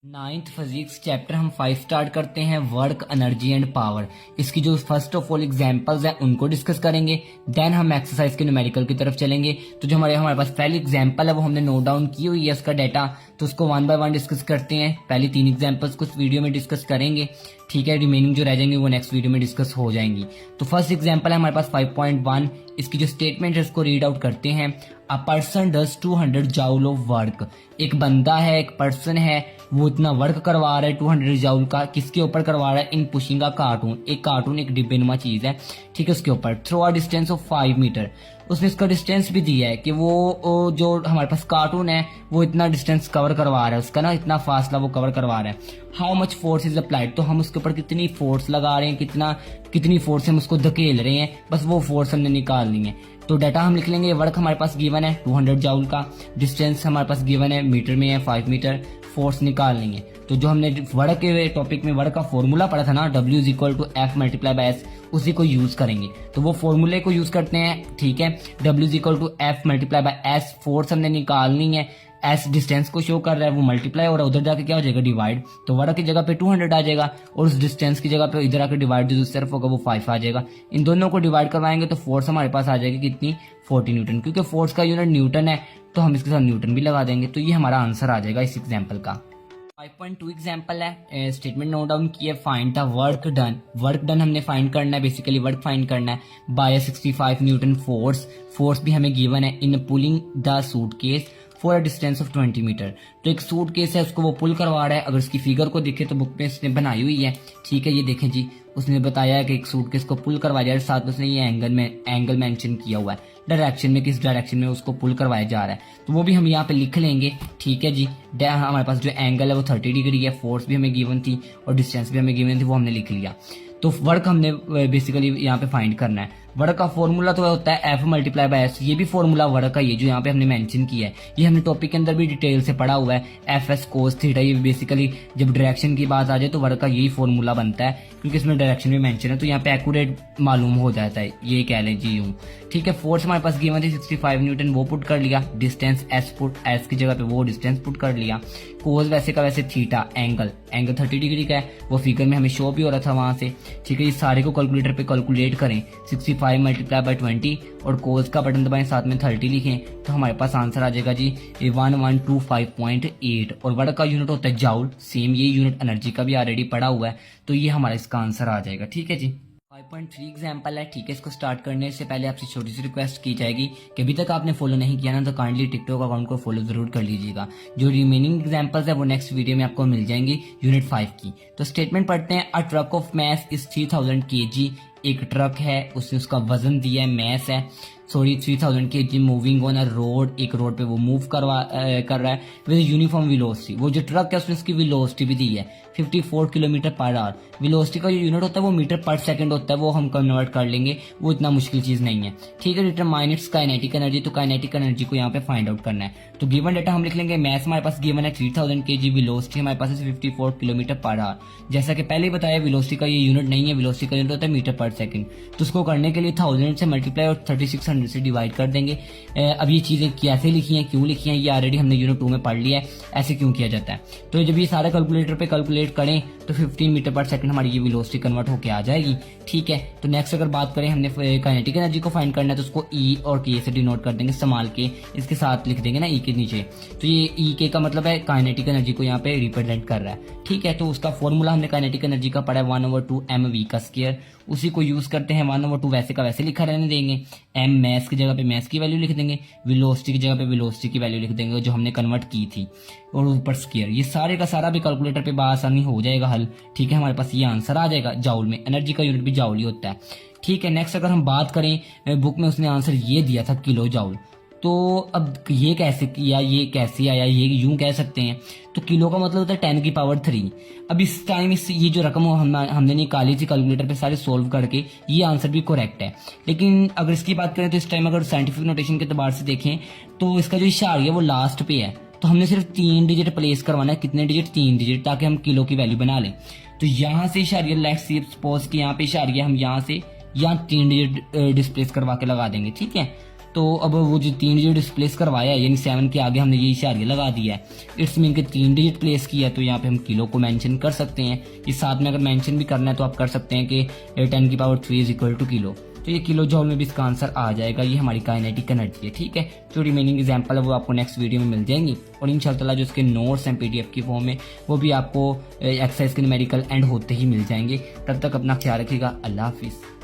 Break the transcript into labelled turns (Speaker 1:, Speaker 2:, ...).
Speaker 1: Ninth physics chapter हम 5 start करते हैं, वर्क एनर्जी एंड पावर। इसकी जो फर्स्ट ऑफ ऑल एग्जांपल्स हैं उनको डिस्कस करेंगे, देन हम एक्सरसाइज के न्यूमेरिकल की तरफ चलेंगे। तो जो हमारे पास पहली एग्जांपल है वो हमने नोट डाउन की हुई है उसका डाटा, तो उसको वन बाय वन डिस्कस करते हैं। पहली 3 एग्जांपल्स कुछ वीडियो में डिस्कस करेंगे, ठीक है, रिमेनिंग जो रह जाएंगे वो नेक्स्ट वीडियो में डिस्कस हो जाएंगी। तो फर्स्ट एग्जांपल है हमारे पास 5.1। इसकी जो स्टेटमेंट है उसको रीड आउट करते हैं। A person does 200 joule of work. एक बंदा है, एक पर्सन है, वो इतना वर्क करवा रहा है 200 जाउल का। किसके ऊपर करवा रहा है? इन पुशिंग का कार्टून। एक कार्टून एक डिब्बेनुमा चीज है, ठीक है, उसके ऊपर through a distance of 5 meter. उसने इसका डिस्टेंस भी दिया है कि वो जो हमारे पास कार्टून है वो इतना डिस्टेंस कवर करवा रहा है, उसका ना इतना फासला वो कवर करवा रहा है। How much force is applied, तो हम उसके ऊपर कितनी फोर्स लगा रहे हैं, कितनी फोर्स हम उसको धकेल रहे हैं, बस वो फोर्स हमने निकालनी है। तो डाटा हम लिख लेंगे। वर्क हमारे पास गिवन है 200 जाउल का, डिस्टेंस हमारे पास गिवन है मीटर में है 5 मीटर, फोर्स निकाल लेंगे। तो जो हमने वर्क के टॉपिक में वर्क का फॉर्मूला पढ़ा था ना, W is equal to F multiply by S, उसी को यूज करेंगे। तो वो फॉर्मूले को यूज करते हैं, ठीक है। W is equal to F multiply by S, force हमने निकालनी है, एस डिस्टेंस को शो कर रहा है, वो मल्टीप्लाई हो रहा है, उधर जाके क्या हो जाएगा डिवाइड। तो वर्क की जगह पे 200 आ जाएगा और उस डिस्टेंस की जगह पे इधर आके डिवाइड जो सिर्फ होगा वो 5 आ जाएगा। इन दोनों को डिवाइड करवाएंगे तो फोर्स हमारे पास आ जाएगी कितनी? 40 न्यूटन। क्योंकि फोर्स का यूनिट न्यूटन है तो हम इसके साथ न्यूटन भी लगा देंगे। तो ये हमारा आंसर आ जाएगा इस एग्जाम्पल का। 5.2 एग्जाम्पल है, स्टेटमेंट नोट डाउन किया, find the work done. Work done हमने फाइंड करना है, बेसिकली वर्क फाइंड करना है बाय 65 न्यूटन फोर्स। फोर्स भी हमें गिवन है in pulling the suitcase for a distance of 20 metre. तो एक सूटकेस है, उसको वो पुल करवा रहा है। अगर इसकी फिगर को देखें तो बुक में इसने बनाई हुई है, ठीक है, ये देखें जी, उसने बताया है कि एक सूटकेस को पुल करवाया जा रहा है, साथ में उसने ये एंगल मेंशन किया हुआ है, डायरेक्शन में किस डायरेक्शन में उसको पुल करवाया जा रहा है। तो वो भी हम यहाँ पे लिख लेंगे, ठीक है जी। हमारे पास जो एंगल है वो 30 डिग्री है, फोर्स भी हमें गिवन थी और डिस्टेंस भी हमें गिवन थी, वो हमने लिख लिया। तो वर्क हमने बेसिकली यहाँ पे फाइंड करना है। वर्क का फॉर्मूला तो होता है एफ मल्टीप्लाई बाय एस। ये भी फॉर्मूला वर्क का, ये जो यहाँ पे हमने मेंशन किया है, ये हमने टॉपिक के अंदर भी डिटेल से पढ़ा हुआ है, एफ एस कोस थीटा। ये बेसिकली जब डायरेक्शन की बात आ जाए तो वर्क का यही फॉर्मूला बनता है, क्योंकि इसमें डायरेक्शन भी मेंशन है, तो यहाँ पे एक्यूरेट मालूम हो जाता है, ये कह लें जी यूं, ठीक है। फोर्स हमारे पास गिवन थी 65 न्यूटन, वो पुट कर लिया। डिस्टेंस एस की जगह पे वो डिस्टेंस पुट कर लिया। कोस वैसे का वैसे थीटा, एंगल 30 डिग्री का है, वो फिगर में हमें शो भी हो रहा था वहां से, ठीक है। ये सारे को कैलकुलेटर पे कैलकुलेट करें, 65 मल्टीप्लाई बाय 20 और कोस का बटन दबाएं, साथ में 30 लिखें, तो हमारे पास आंसर आ जाएगा जी 1125.8। और वर्क का यूनिट होता है जाउल, सेम ये यूनिट एनर्जी का भी ऑलरेडी पड़ा हुआ है, तो ये हमारा इसका आंसर आ जाएगा, ठीक है जी। 5.3 एग्जाम्पल है, ठीक है। इसको स्टार्ट करने से पहले आपसे छोटी सी रिक्वेस्ट की जाएगी कि अभी तक आपने फॉलो नहीं किया ना तो काइंडली टिकटॉक अकाउंट को फॉलो जरूर कर लीजिएगा। जो रिमेनिंग एग्जाम्पल्स है वो नेक्स्ट वीडियो में आपको मिल जाएंगी यूनिट 5 की। तो स्टेटमेंट पढ़ते हैं। A truck of mass is 3000 kg। एक ट्रक है, उसने उसका वजन दिया है, मैस है, 3000 kg, moving on a road, एक रोड पे वो मूव कर रहा है विद यूनिफॉर्म वेलोसिटी। वो जो ट्रक है उसने उसकी वेलोसिटी भी दी है 54 किलोमीटर पर आवर। वेलोसिटी का जो यूनिट होता है वो मीटर पर सेकंड होता है, वो हम कन्वर्ट कर लेंगे, वो इतना मुश्किल चीज नहीं है, ठीक है। डिटरमाइन इट्स काइनेटिक एनर्जी, तो काइनेटिक एनर्जी को यहाँ पे फाइंड आउट करना है। तो गिवन डेटा हम लिख लेंगे, मैस हमारे पास गिवन है 3000 kg, वेलोसिटी हमारे पास 54 किलोमीटर पर आवर। जैसा कि पहले ही बताया, वेलोसिटी का ये यूनिट नहीं है, वेलोसिटी का यूनिट होता है मीटर पर सेकंड। तो उसको करने के लिए 1000 से मल्टीप्लाई और 3600 से डिवाइड कर देंगे। अब ये चीजें कैसे लिखी हैं, क्यों लिखी हैं, ये ऑलरेडी हमने यूनिट 2 में पढ़ लिया है, ऐसे क्यों किया जाता है। तो जब ये सारे कैलकुलेटर पे कैलकुलेट करें तो 15 मीटर पर सेकंड हमारी ये वेलोसिटी कन्वर्ट होके आ जाएगी, ठीक है। तो नेक्स्ट अगर बात करें, हमने काइनेटिक एनर्जी को फाइंड करना है, तो उसको ई और के से डिनोट कर देंगे, संभाल के इसके साथ लिख देंगे ना ई के नीचे। तो ये ई के का मतलब है काइनेटिक एनर्जी को यहाँ पे रिप्रेजेंट कर रहा है, ठीक है। तो उसका फॉर्मूला हमने काइनेटिक एनर्जी का पढ़ा है 1/2 mv का स्क्वायर, उसी को यूज करते हैं। 1/2 वैसे का वैसे लिखा रहने देंगे, एम मैस की जगह पे मैस की वैल्यू लिख देंगे, वेलोसिटी की जगह पे वेलोसिटी की वैल्यू लिख देंगे जो हमने कन्वर्ट की थी, और ऊपर स्क्वायर। ये सारे का सारा भी कैलकुलेटर पे आसानी हो जाएगा हल, ठीक है। हमारे पास ये आंसर आ जाएगा जाउल में, एनर्जी का यूनिट भी जाउल ही होता है, ठीक है। नेक्स्ट अगर हम बात करें, बुक में उसने आंसर ये दिया था किलो जाउल। तो अब ये कैसे किया, ये कैसे आया, ये यूं कह सकते हैं। तो किलो का मतलब होता है 10 की पावर 3। अब इस टाइम ये जो रकम हमने निकाली थी कैलकुलेटर पे सारे सोल्व करके, ये आंसर भी करेक्ट है। लेकिन अगर इसकी बात करें तो इस टाइम अगर साइंटिफिक नोटेशन के एतबार से देखें तो इसका जो इशारा है वो लास्ट पे है, तो हमने सिर्फ 3 डिजिट प्लेस करवाना है। कितने डिजिट? 3 डिजिट, ताकि हम किलो की वैल्यू बना लें। तो यहाँ से इशारिया, लेट्स सपोज कि यहाँ पे इशारिया हम यहाँ से यहाँ 3 डिजिट डिस्प्लेस करवा के लगा देंगे, ठीक है। तो अब वो जो 3 डिजिट डिस्प्लेस करवाया है, यानी 7 के आगे हमने ये इशारे लगा दिया है, इट्स मीन के 3 डिजिट प्लेस किया, तो यहाँ पे हम किलो को मेंशन कर सकते हैं। इस साथ में अगर मेंशन भी करना है तो आप कर सकते हैं कि 10 की power 3 is equal two kilo, तो ये किलो जॉल में भी इसका आंसर आ जाएगा। ये हमारी काइनेटिक एनर्जी है, ठीक है। जो रिमेनिंग एग्जांपल है वो आपको नेक्स्ट वीडियो में मिल जाएंगी, और इंशाल्लाह जो इसके नोट्स हैं PDF की फॉर्म में वो भी आपको एक्सरसाइज के न्यूमेरिकल एंड होते ही मिल जाएंगे। तब तक अपना ख्याल रखिएगा। अल्लाह हाफिज़।